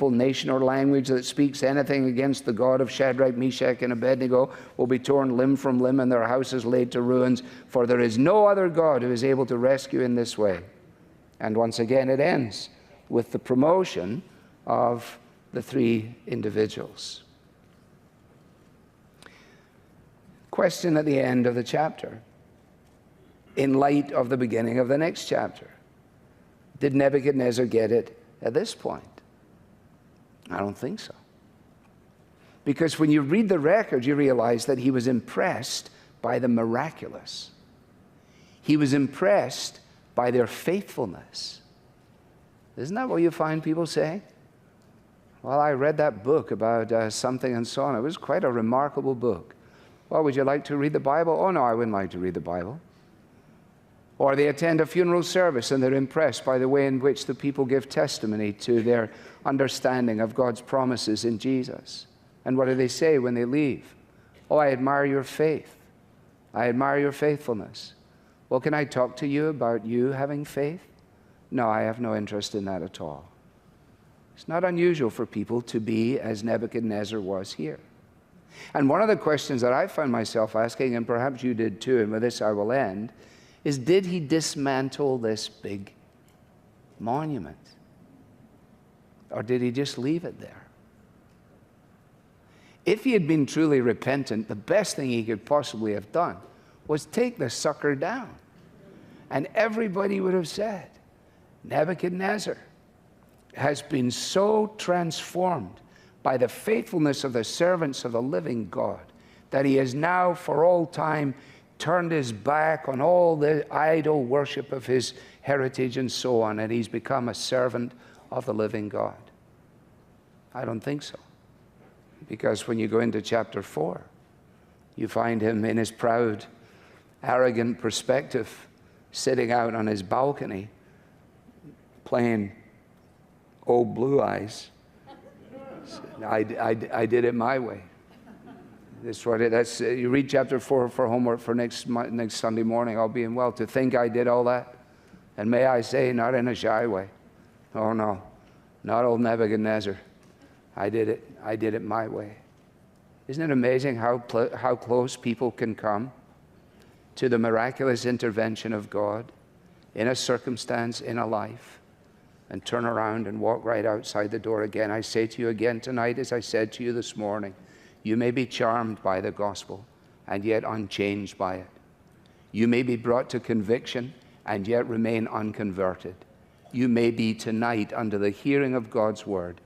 people, nation, or language that speaks anything against the God of Shadrach, Meshach, and Abednego will be torn limb from limb and their houses laid to ruins, for there is no other God who is able to rescue in this way. And once again, it ends with the promotion of the three individuals. Question at the end of the chapter, in light of the beginning of the next chapter. Did Nebuchadnezzar get it at this point? I don't think so. Because when you read the record, you realize that he was impressed by the miraculous. He was impressed by their faithfulness. Isn't that what you find people saying? Well, I read that book about something and so on. It was quite a remarkable book. Well, would you like to read the Bible? Oh, no, I wouldn't like to read the Bible. Or they attend a funeral service and they're impressed by the way in which the people give testimony to their understanding of God's promises in Jesus. And what do they say when they leave? Oh, I admire your faith. I admire your faithfulness. Well, can I talk to you about you having faith? No, I have no interest in that at all. It's not unusual for people to be as Nebuchadnezzar was here. And one of the questions that I found myself asking, and perhaps you did too, and with this I will end, is did he dismantle this big monument? Or did he just leave it there? If he had been truly repentant, the best thing he could possibly have done was take the sucker down. And everybody would have said, Nebuchadnezzar has been so transformed by the faithfulness of the servants of the living God that he has now for all time turned his back on all the idol worship of his heritage and so on, and he's become a servant of the living God. I don't think so. Because when you go into chapter 4, you find him in his proud, arrogant perspective, sitting out on his balcony, playing Old Blue Eyes. I did it my way. You read chapter 4 for homework for next Sunday morning. I'll be in well. To think I did all that. And may I say, not in a shy way. Oh no, not old Nebuchadnezzar. I did it my way. Isn't it amazing how close people can come to the miraculous intervention of God in a circumstance, in a life, and turn around and walk right outside the door again? I say to you again tonight, as I said to you this morning, you may be charmed by the gospel and yet unchanged by it. You may be brought to conviction and yet remain unconverted. You may be tonight under the hearing of God's word